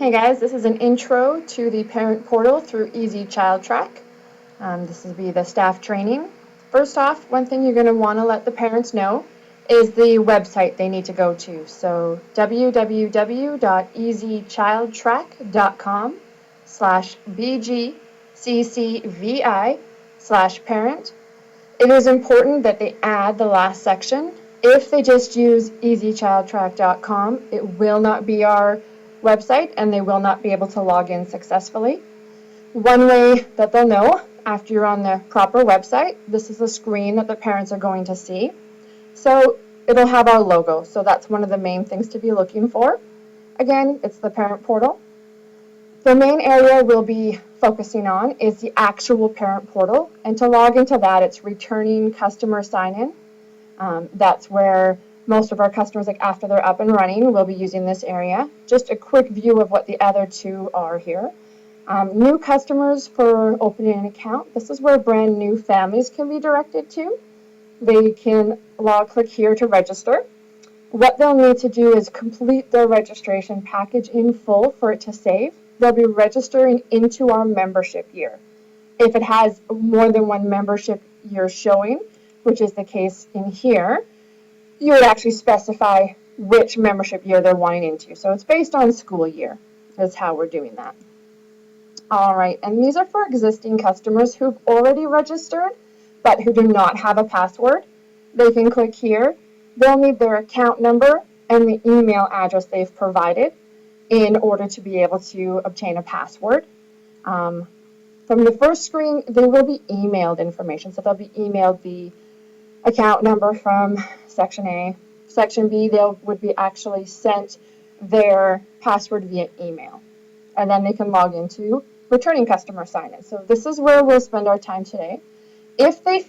Hey guys, this is an intro to the parent portal through Easy Child Track. This will be the staff training. First off, one thing you're going to want to let the parents know is the website they need to go to. So www.easychildtrack.com/bgccvi/parent. It is important that they add the last section. If they just use easychildtrack.com, it will not be our website and they will not be able to log in successfully. One way that they'll know after you're on the proper website, this is the screen that the parents are going to see. So it'll have our logo. So that's one of the main things to be looking for. Again, it's the parent portal. The main area we'll be focusing on is the actual parent portal, and to log into that, it's returning customer sign-in. That's where most of our customers, like after they're up and running, will be using this area. Just a quick view of what the other two are here. New customers for opening an account. This is where brand new families can be directed to. They can click here to register. What they'll need to do is complete their registration package in full for it to save. They'll be registering into our membership year. If it has more than one membership year showing, which is the case in here, you would actually specify which membership year they're wanting into. So it's based on school year, is how we're doing that. All right, and these are for existing customers who've already registered, but who do not have a password. They can click here. They'll need their account number and the email address they've provided in order to be able to obtain a password. From the first screen, they will be emailed information. So they'll be emailed the account number from Section A. Section B, they would be actually sent their password via email. And then they can log into returning customer sign-in. So this is where we'll spend our time today. If a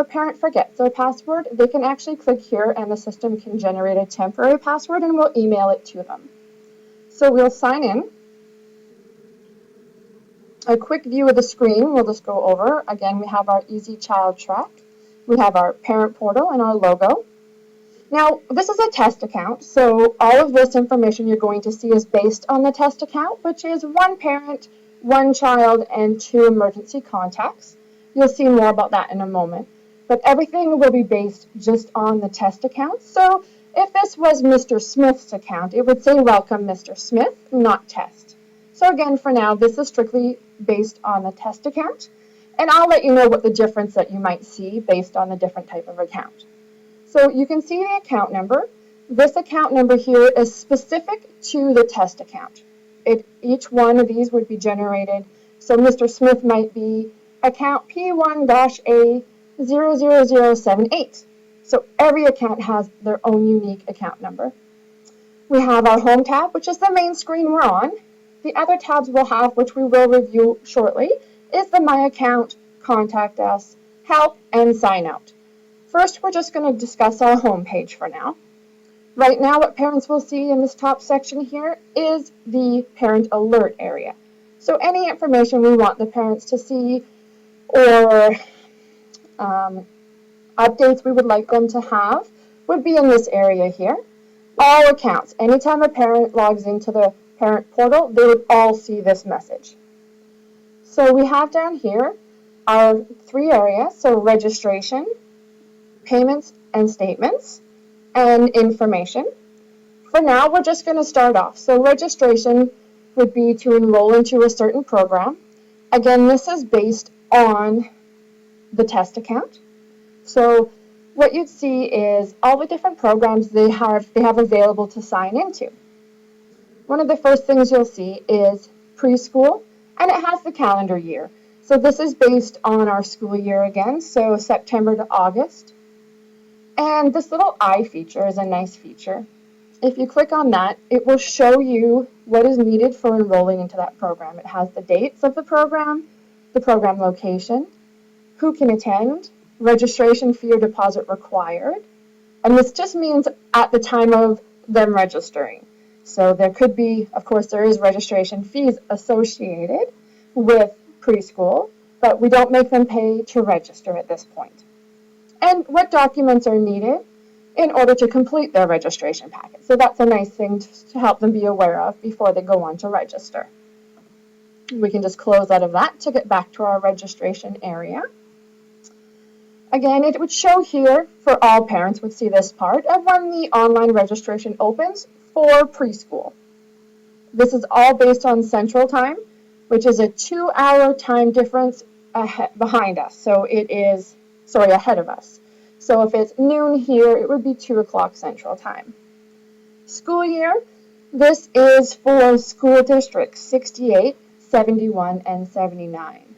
parent forgets their password, they can actually click here and the system can generate a temporary password and we'll email it to them. So we'll sign in. A quick view of the screen we'll just go over. Again, we have our Easy Child Track. We have our parent portal and our logo. Now, this is a test account, so all of this information you're going to see is based on the test account, which is one parent, one child, and 2 emergency contacts. You'll see more about that in a moment. But everything will be based just on the test account. So if this was Mr. Smith's account, it would say welcome Mr. Smith, not test. So again, for now, this is strictly based on the test account. And I'll let you know what the difference that you might see based on the different type of account. So you can see the account number. This account number here is specific to the test account. Each one of these would be generated. So Mr. Smith might be account P1-A00078. So every account has their own unique account number. We have our home tab, which is the main screen we're on. The other tabs we'll have, which we will review shortly, is the My Account, Contact Us, Help, and Sign Out. First, we're just going to discuss our home page for now. Right now, what parents will see in this top section here is the parent alert area. So any information we want the parents to see or updates we would like them to have would be in this area here. All accounts, anytime a parent logs into the parent portal, they would all see this message. So we have down here our 3 areas, so registration, payments and statements, and information. For now, we're just going to start off. So registration would be to enroll into a certain program. Again, this is based on the test account. So what you'd see is all the different programs they have available to sign into. One of the first things you'll see is preschool, and it has the calendar year. So this is based on our school year again, so September to August. And this little eye feature is a nice feature. If you click on that, it will show you what is needed for enrolling into that program. It has the dates of the program location, who can attend, registration fee or deposit required. And this just means at the time of them registering. So there could be, of course, there is registration fees associated with preschool, but we don't make them pay to register at this point. And what documents are needed? in order to complete their registration packet. So that's a nice thing to help them be aware of before they go on to register. We can just close out of that to get back to our registration area. Again, it would show here, for all parents would see this part, of when the online registration opens for preschool. This is all based on Central Time, which is a 2-hour time difference behind us. So it is, ahead of us. So if it's noon here, it would be 2 o'clock Central Time. School year, this is for school districts 68, 71, and 79.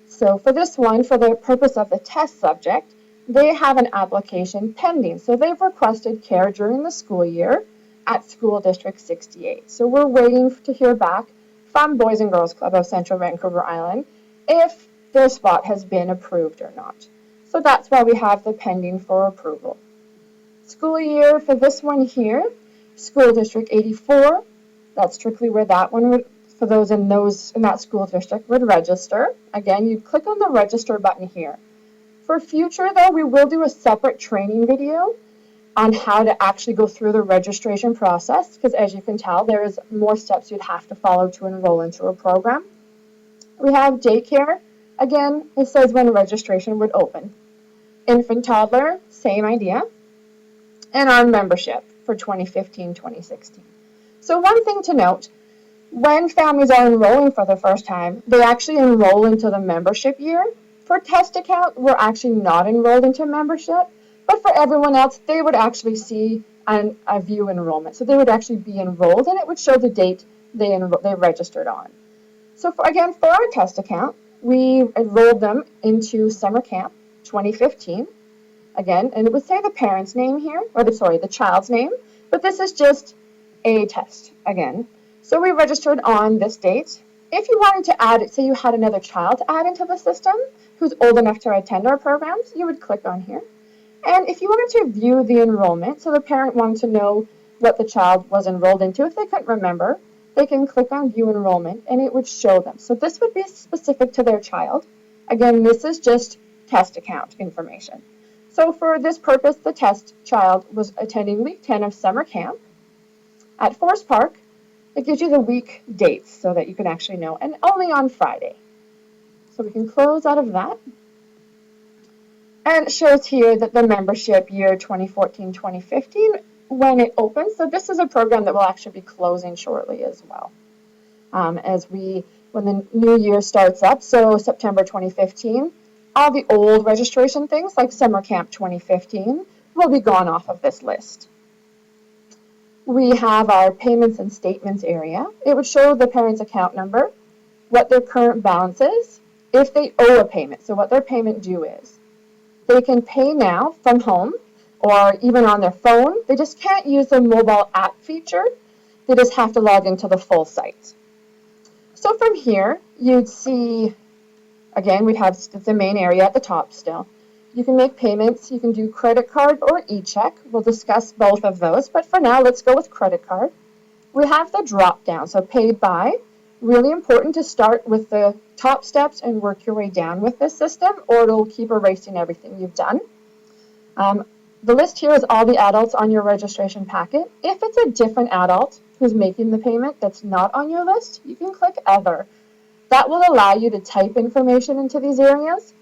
So for this one, for the purpose of the test subject, they have an application pending. So they've requested care during the school year at School District 68. So we're waiting to hear back from Boys and Girls Club of Central Vancouver Island if their spot has been approved or not. So that's why we have the pending for approval. School year for this one here, School District 84, that's strictly where that one would, for those in that school district, would register. Again, you click on the register button here. For future though, we will do a separate training video on how to actually go through the registration process, because as you can tell, there is more steps you'd have to follow to enroll into a program. We have daycare. Again, it says when registration would open. Infant toddler, same idea. And our membership for 2015-2016. So one thing to note, when families are enrolling for the first time, they actually enroll into the membership year. For Test Account, we're actually not enrolled into membership, but for everyone else, they would actually see a view enrollment. So they would actually be enrolled, and it would show the date they registered on. So for our Test Account, we enrolled them into Summer Camp 2015. Again, and it would say the parent's name here, or the child's name, but this is just a test again. So we registered on this date. If you wanted to add it, say you had another child to add into the system who's old enough to attend our programs, you would click on here. And if you wanted to view the enrollment, so the parent wanted to know what the child was enrolled into, if they couldn't remember, they can click on View Enrollment and it would show them. So this would be specific to their child. Again, this is just Test Account information. So for this purpose, the test child was attending week 10 of summer camp at Forest Park. It gives you the week dates so that you can actually know, and only on Friday. So we can close out of that. And it shows here that the membership year 2014-2015, when it opens. So this is a program that will actually be closing shortly as well. When the new year starts up, so September 2015, all the old registration things like Summer Camp 2015 will be gone off of this list. We have our payments and statements area. It would show the parent's account number, what their current balance is, if they owe a payment, so what their payment due is. They can pay now from home or even on their phone. They just can't use the mobile app feature. They just have to log into the full site. So from here, you'd see, again, we'd have the main area at the top still. You can make payments. You can do credit card or e-check. We'll discuss both of those, but for now, let's go with credit card. We have the drop down, so paid by. Really important to start with the top steps and work your way down with this system, or it'll keep erasing everything you've done. The list here is all the adults on your registration packet. If it's a different adult who's making the payment that's not on your list, you can click Other. That will allow you to type information into these areas.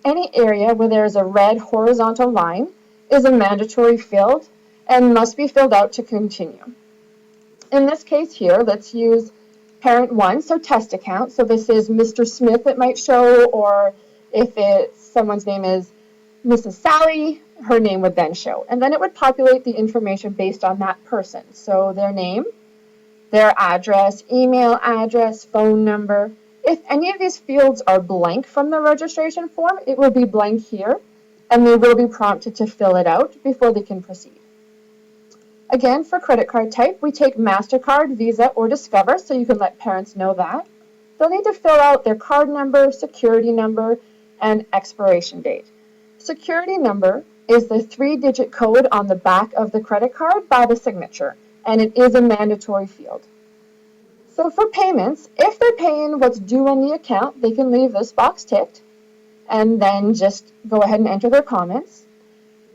Any area where there is a red horizontal line is a mandatory field and must be filled out to continue. In this case here, let's use Parent 1, so Test Account. So this is Mr. Smith, it might show, or if someone's name is Mrs. Sally, her name would then show. And then it would populate the information based on that person. So their name, their address, email address, phone number. If any of these fields are blank from the registration form, it will be blank here, and they will be prompted to fill it out before they can proceed. Again, for credit card type, we take MasterCard, Visa, or Discover, so you can let parents know that. They'll need to fill out their card number, security number, and expiration date. Security number is the 3-digit code on the back of the credit card by the signature, and it is a mandatory field. So for payments, if they're paying what's due on the account, they can leave this box ticked and then just go ahead and enter their comments.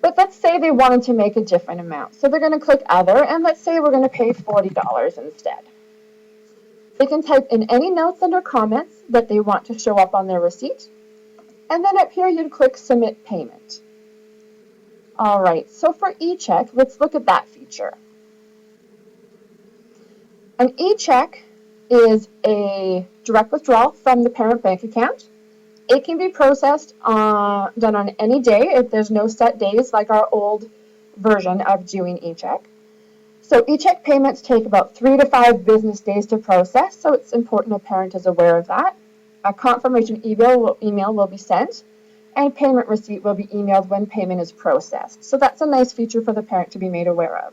But let's say they wanted to make a different amount. So they're going to click Other, and let's say we're going to pay $40 instead. They can type in any notes under comments that they want to show up on their receipt. And then up here, you'd click Submit Payment. All right, so for eCheck, let's look at that feature. An eCheck is a direct withdrawal from the parent bank account. It can be processed done on any day if there's no set days like our old version of doing eCheck. So eCheck payments take about 3 to 5 business days to process, so it's important a parent is aware of that. A confirmation email will be sent, and payment receipt will be emailed when payment is processed. So that's a nice feature for the parent to be made aware of.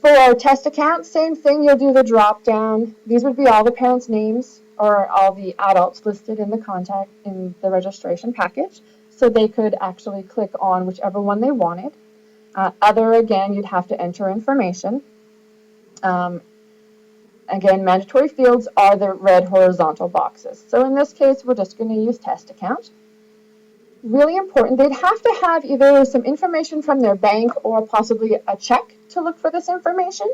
For our test account, same thing, you'll do the drop down. These would be all the parents' names or all the adults listed in the registration package, so they could actually click on whichever one they wanted. Other, again, you'd have to enter information. Again, mandatory fields are the red horizontal boxes. So in this case, we're just going to use test account. Really important, they'd have to have either some information from their bank or possibly a check to look for this information.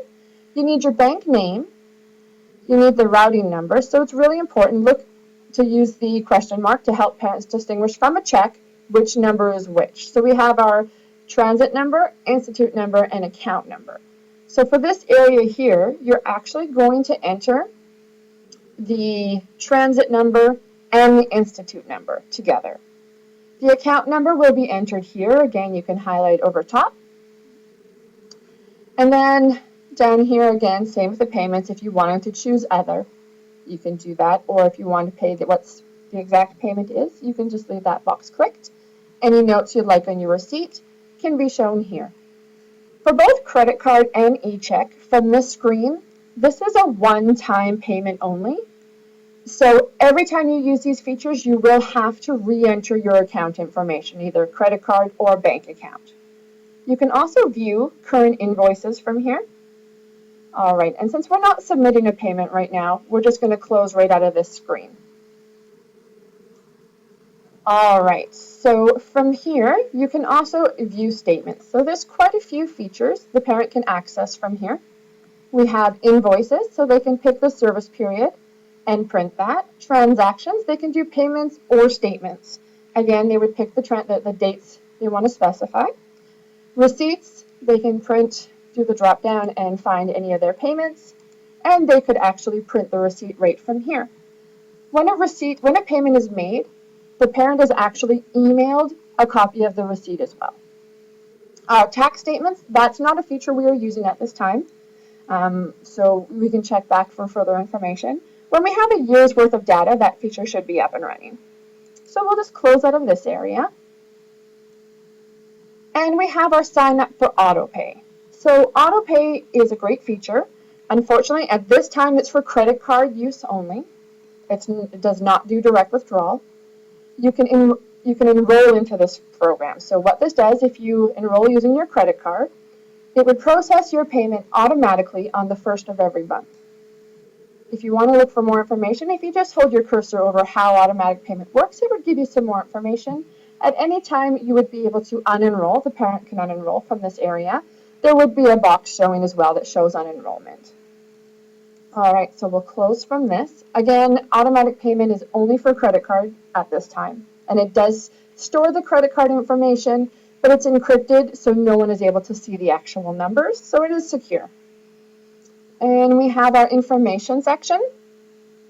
You need your bank name. You need the routing number. So it's really important, look to use the question mark to help parents distinguish from a check which number is which. So we have our transit number, institute number, and account number. So for this area here, you're actually going to enter the transit number and the institute number together. The account number will be entered here. Again, you can highlight over top. And then down here again, same with the payments. If you wanted to choose Other, you can do that. Or if you want to pay what's the exact payment is, you can just leave that box clicked. Any notes you'd like on your receipt can be shown here. For both credit card and eCheck, from this screen, this is a one-time payment only. So every time you use these features, you will have to re-enter your account information, either credit card or bank account. You can also view current invoices from here. All right, and since we're not submitting a payment right now, we're just going to close right out of this screen. All right, so from here, you can also view statements. So there's quite a few features the parent can access from here. We have invoices, so they can pick the service period and print that. Transactions, they can do payments or statements. Again, they would pick the dates they want to specify. Receipts, they can print, do the drop down and find any of their payments, and they could actually print the receipt right from here. When a payment is made, the parent is actually emailed a copy of the receipt as well. Tax statements, that's not a feature we are using at this time, so we can check back for further information. When we have a year's worth of data, that feature should be up and running. So we'll just close out of this area. And we have our sign up for AutoPay. So AutoPay is a great feature. Unfortunately, at this time, it's for credit card use only. It does not do direct withdrawal. You can enroll into this program. So what this does, if you enroll using your credit card, it would process your payment automatically on the 1st of every month. If you want to look for more information, if you just hold your cursor over how automatic payment works, it would give you some more information. At any time, you would be able to unenroll. The parent can unenroll from this area. There would be a box showing as well that shows unenrollment. All right, so we'll close from this. Again, automatic payment is only for credit card at this time, and it does store the credit card information, but it's encrypted, so no one is able to see the actual numbers, so it is secure. And we have our information section.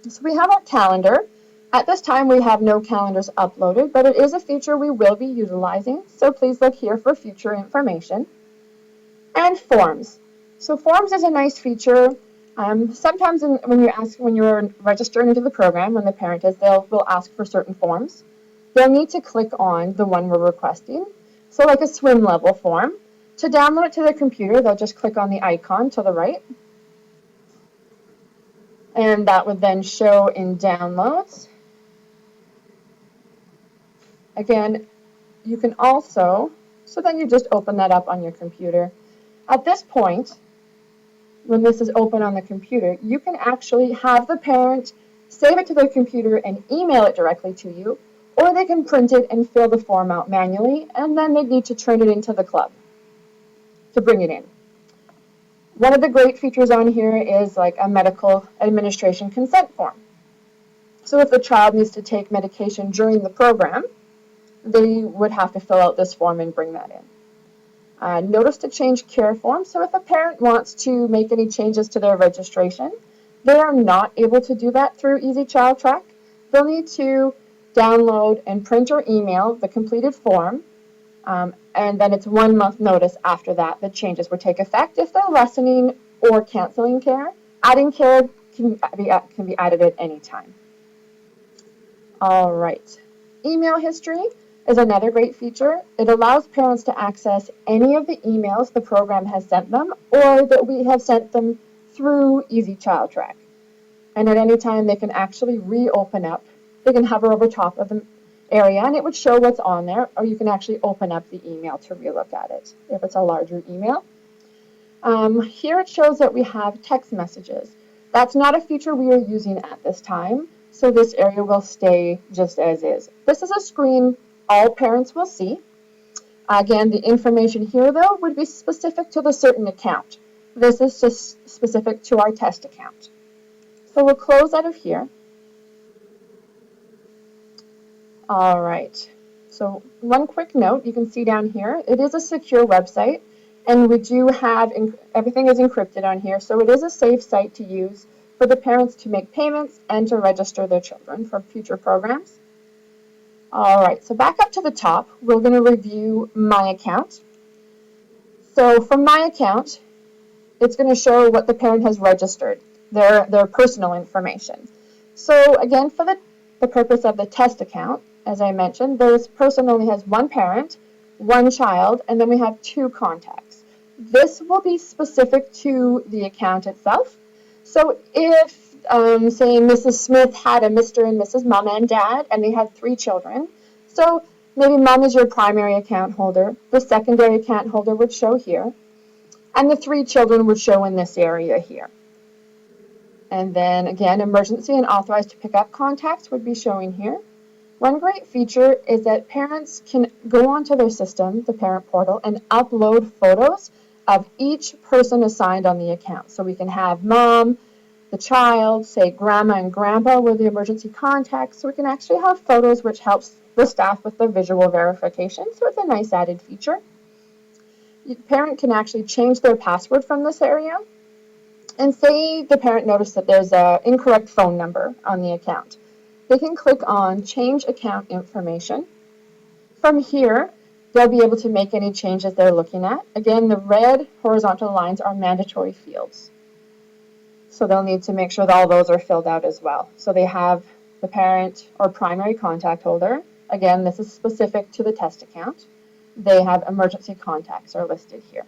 So we have our calendar. At this time, we have no calendars uploaded, but it is a feature we will be utilizing, so please look here for future information. And forms. So forms is a nice feature. Sometimes when you're registering into the program, when the parent is, will ask for certain forms. They'll need to click on the one we're requesting. So like a swim level form. To download it to their computer, they'll just click on the icon to the right. And that would then show in downloads. Again, you can also, so then you just open that up on your computer. At this point, when this is open on the computer, you can actually have the parent save it to their computer and email it directly to you, or they can print it and fill the form out manually, and then they need to turn it into the club to bring it in. One of the great features on here is like a medical administration consent form. So if the child needs to take medication during the program, they would have to fill out this form and bring that in. Notice to change care form. So if a parent wants to make any changes to their registration, they are not able to do that through Easy Child Track. They'll need to download and print or email the completed form, and then it's 1 month notice after that the changes would take effect. If they're lessening or canceling care, adding care can be added at any time. All right. Email history is another great feature. It allows parents to access any of the emails the program has sent them or that we have sent them through Easy Child Track. And at any time, they can actually reopen up. They can hover over top of the area and it would show what's on there, or you can actually open up the email to relook at it if it's a larger email. Here it shows that we have text messages. That's not a feature we are using at this time, so this area will stay just as is. This is a screen all parents will see. Again, the information here, though, would be specific to the certain account. This is just specific to our test account. So we'll close out of here. All right. So one quick note, you can see down here, it is a secure website, and we do have, everything is encrypted on here, so it is a safe site to use for the parents to make payments and to register their children for future programs. All right, so back up to the top, we're going to review My Account. So from My Account, it's going to show what the parent has registered, their personal information. So again, for the purpose of the test account, as I mentioned, this person only has one parent, one child, and then we have 2 contacts. This will be specific to the account itself. So if, say, Mrs. Smith had a Mr. and Mrs. Mom and Dad, and they had 3 children, so maybe Mom is your primary account holder, the secondary account holder would show here, and the 3 children would show in this area here. And then again, emergency and authorized to pick up contacts would be showing here. One great feature is that parents can go onto their system, the parent portal, and upload photos of each person assigned on the account. So we can have mom, the child, say grandma and grandpa were the emergency contacts. So we can actually have photos, which helps the staff with the visual verification. So it's a nice added feature. The parent can actually change their password from this area. And say the parent noticed that there's an incorrect phone number on the account. They can click on Change Account Information. From here, they'll be able to make any changes they're looking at. Again, the red horizontal lines are mandatory fields. So they'll need to make sure that all those are filled out as well. So they have the parent or primary contact holder. Again, this is specific to the test account. They have emergency contacts are listed here.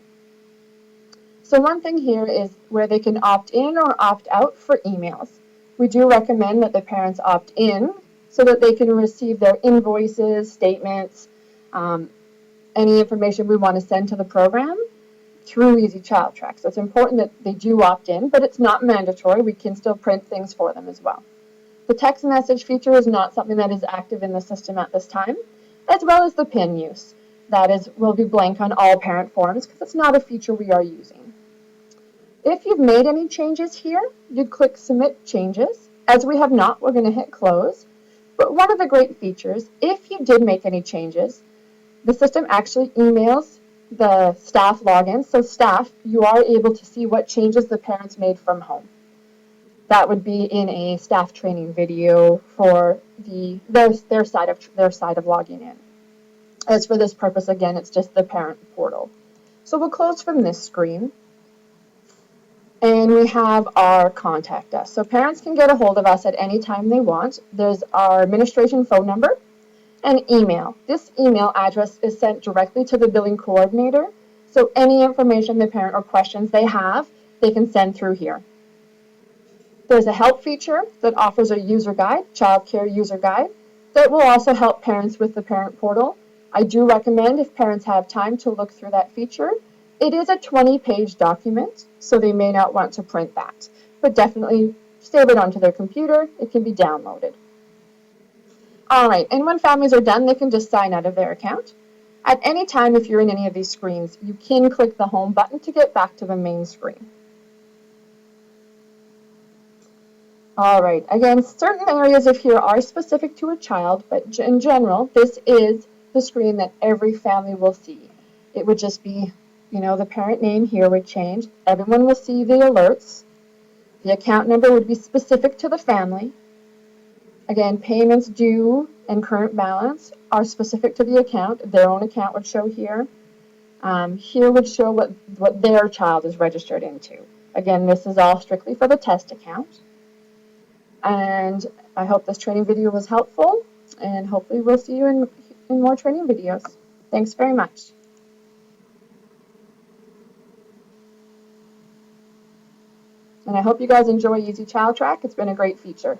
So one thing here is where they can opt in or opt out for emails. We do recommend that the parents opt in so that they can receive their invoices, statements, any information we want to send to the program through Easy Child Track. So it's important that they do opt in, but it's not mandatory. We can still print things for them as well. The text message feature is not something that is active in the system at this time, as well as the PIN use. That will be blank on all parent forms because it's not a feature we are using. If you've made any changes here, you'd click Submit Changes. As we have not, we're going to hit Close. But one of the great features, if you did make any changes, the system actually emails the staff login. So staff, you are able to see what changes the parents made from home. That would be in a staff training video for their side of logging in. As for this purpose, again, it's just the parent portal. So we'll close from this screen. And we have our Contact Us. So parents can get a hold of us at any time they want. There's our administration phone number and email. This email address is sent directly to the billing coordinator. So any information the parent or questions they have, they can send through here. There's a help feature that offers a user guide, child care user guide, that will also help parents with the parent portal. I do recommend if parents have time to look through that feature. It is a 20-page document, so they may not want to print that, but definitely save it onto their computer. It can be downloaded. All right, and when families are done, they can just sign out of their account. At any time, if you're in any of these screens, you can click the home button to get back to the main screen. All right, again, certain areas of here are specific to a child, but in general, this is the screen that every family will see. It would just be, the parent name here would change. Everyone will see the alerts. The account number would be specific to the family. Again, payments due and current balance are specific to the account. Their own account would show here. Here would show what their child is registered into. Again, this is all strictly for the test account. And I hope this training video was helpful, and hopefully we'll see you in more training videos. Thanks very much. And I hope you guys enjoy Easy Child Track. It's been a great feature.